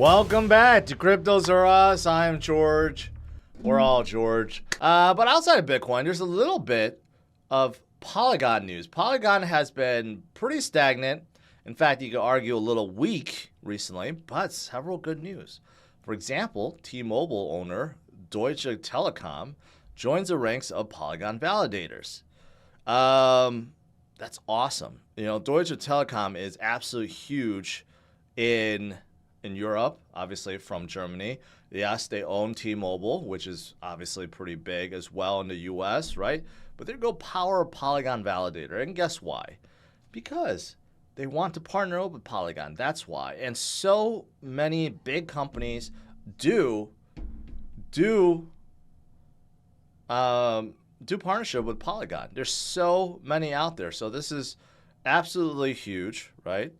Welcome back to CryptosRus. I'm George. We're all George. But outside of Bitcoin, there's a little bit of Polygon news. Polygon has been pretty stagnant. In fact, you could argue a little weak recently, but several good news. For example, T-Mobile owner Deutsche Telekom joins the ranks of Polygon validators. That's awesome. You know, Deutsche Telekom is absolutely huge in Europe, obviously from Germany. Yes, they own T-Mobile, which is obviously pretty big as well in the US, right? But they go power Polygon validator. And guess why? Because they want to partner up with Polygon. That's why. And so many big companies do partnership with Polygon. There's so many out there. So this is absolutely huge, right?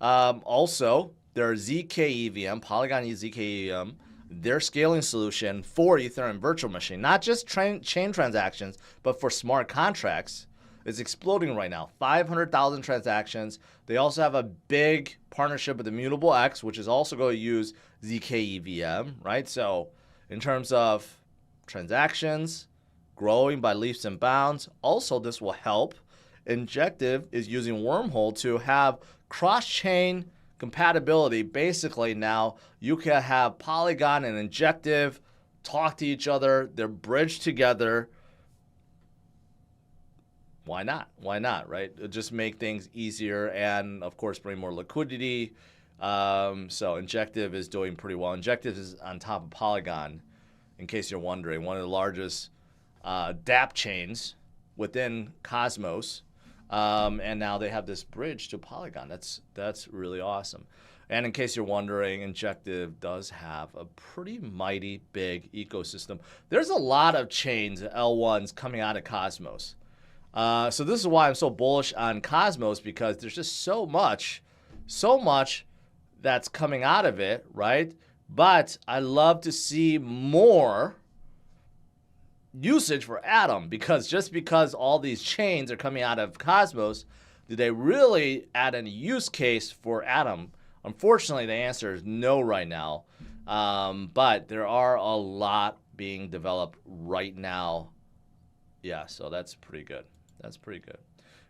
Also, their ZK EVM, Polygon ZK EVM, their scaling solution for Ethereum virtual machine, not just chain transactions, but for smart contracts, is exploding right now. 500,000 transactions. They also have a big partnership with Immutable X, which is also going to use ZK EVM, right? So in terms of transactions, growing by leaps and bounds. Also, this will help. Injective is using Wormhole to have cross-chain compatibility. Basically, now you can have Polygon and Injective talk to each other. They're bridged together. Why not? Why not, right? It'll just make things easier and, of course, bring more liquidity. So Injective is doing pretty well. Injective is on top of Polygon, in case you're wondering, one of the largest dApp chains within Cosmos. And now they have this bridge to Polygon. That's really awesome. And in case you're wondering, Injective does have a pretty mighty big ecosystem. There's a lot of chains, L1s, coming out of Cosmos. So this is why I'm so bullish on Cosmos, because there's just so much that's coming out of it, right? But I love to see more usage for Atom, because just because all these chains are coming out of Cosmos, do they really add any use case for Atom? Unfortunately, the answer is no right now. But there are a lot being developed right now. Yeah, so that's pretty good. That's pretty good.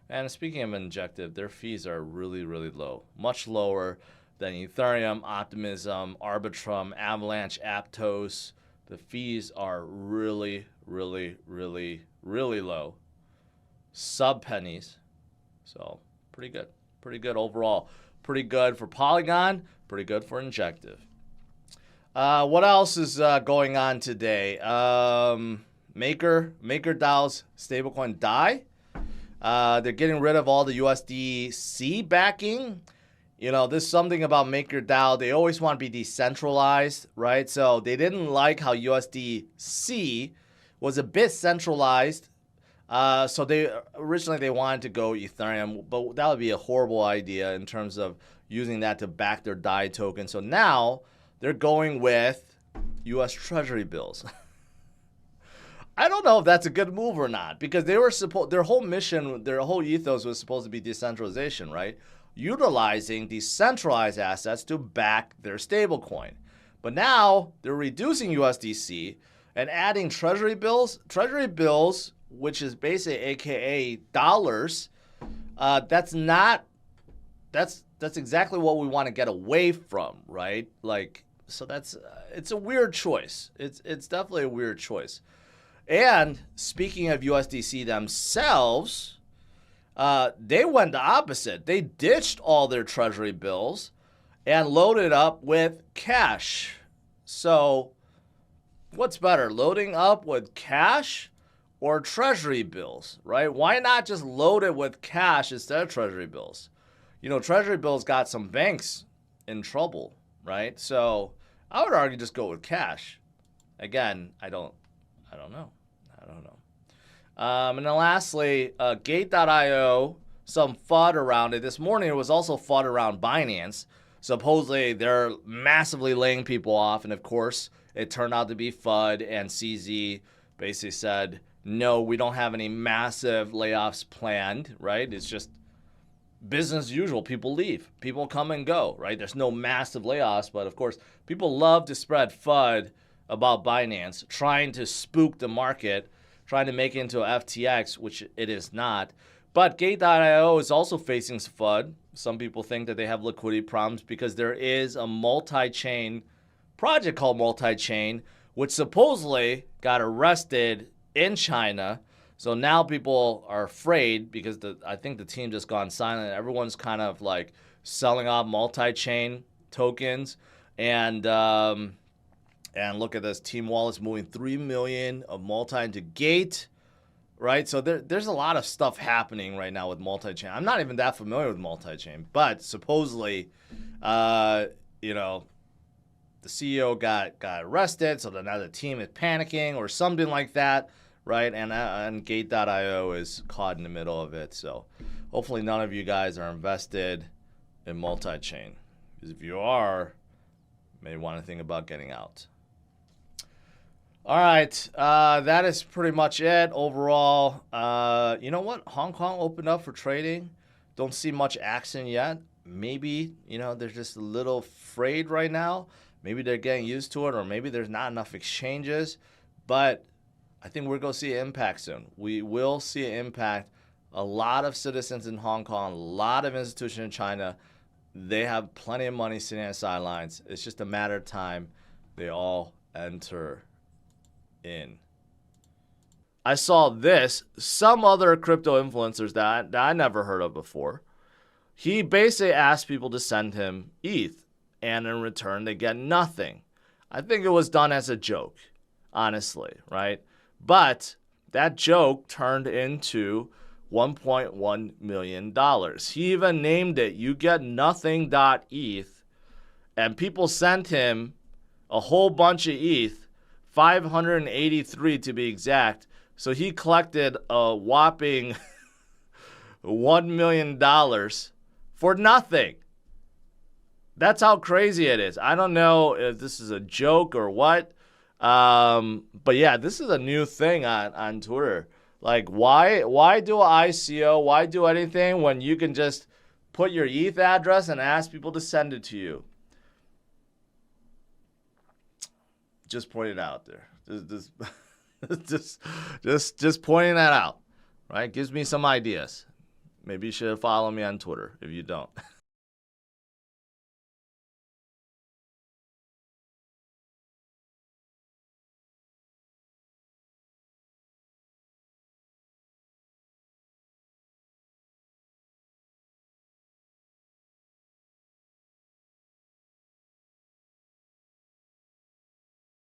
And speaking of Injective, their fees are really, really low. Much lower than Ethereum, Optimism, Arbitrum, Avalanche, Aptos. The fees are really, really, really, really low. Sub pennies. So pretty good. Pretty good overall. Pretty good for Polygon. Pretty good for Injective. What else is going on today? MakerDAO's stablecoin DAI. They're getting rid of all the USDC backing. You know, there's something about MakerDAO. They always want to be decentralized, right? So they didn't like how USDC was a bit centralized. So they originally wanted to go Ethereum, but that would be a horrible idea in terms of using that to back their DAI token. So now they're going with US Treasury bills. I don't know if that's a good move or not, because they were their whole mission, their whole ethos was supposed to be decentralization, right? Utilizing decentralized assets to back their stablecoin. But now they're reducing USDC and adding treasury bills. Treasury bills, which is basically AKA dollars, that's exactly what we want to get away from, right? Like, so that's it's a weird choice. It's definitely a weird choice. And speaking of USDC themselves, they went the opposite. They ditched all their treasury bills and loaded up with cash. So what's better, loading up with cash or treasury bills, right? Why not just load it with cash instead of treasury bills? You know, treasury bills got some banks in trouble, right? So I would argue just go with cash. Again, I don't know. And then lastly, Gate.io, some FUD around it. This morning it was also FUD around Binance. Supposedly they're massively laying people off, and of course it turned out to be FUD, and CZ basically said, no, we don't have any massive layoffs planned, right? It's just business as usual. People leave. People come and go, right? There's no massive layoffs, but of course, people love to spread FUD about Binance, trying to spook the market, trying to make it into a FTX, which it is not. But Gate.io is also facing some FUD. Some people think that they have liquidity problems because there is a multi-chain project called Multichain, which supposedly got arrested in China. So now people are afraid because I think the team just gone silent. Everyone's kind of like selling off multi-chain tokens, and look at this. Team Wallet's moving 3 million of multi into Gate, right? So there's a lot of stuff happening right now with multi-chain. I'm not even that familiar with multi-chain, but supposedly, the CEO got arrested, so now the team is panicking or something like that. Right, and Gate.io is caught in the middle of it. So hopefully none of you guys are invested in multi-chain. Because if you are, you may want to think about getting out. All right, that is pretty much it overall. You know what? Hong Kong opened up for trading. Don't see much action yet. Maybe, they're just a little afraid right now. Maybe they're getting used to it, or maybe there's not enough exchanges. But I think we're going to see an impact soon. We will see an impact. A lot of citizens in Hong Kong, a lot of institutions in China, they have plenty of money sitting on the sidelines. It's just a matter of time. They all enter in. I saw this. Some other crypto influencers that I never heard of before. He basically asked people to send him ETH, and in return, they get nothing. I think it was done as a joke, honestly, right? But that joke turned into $1.1 million. He even named it, you get nothing.eth, and people sent him a whole bunch of ETH, 583 to be exact. So he collected a whopping $1 million for nothing. That's how crazy it is. I don't know if this is a joke or what. But yeah, this is a new thing on Twitter. Like, why do an ICO? Why do anything when you can just put your ETH address and ask people to send it to you? Just pointing it out there. Just pointing that out, right? Gives me some ideas. Maybe you should follow me on Twitter if you don't.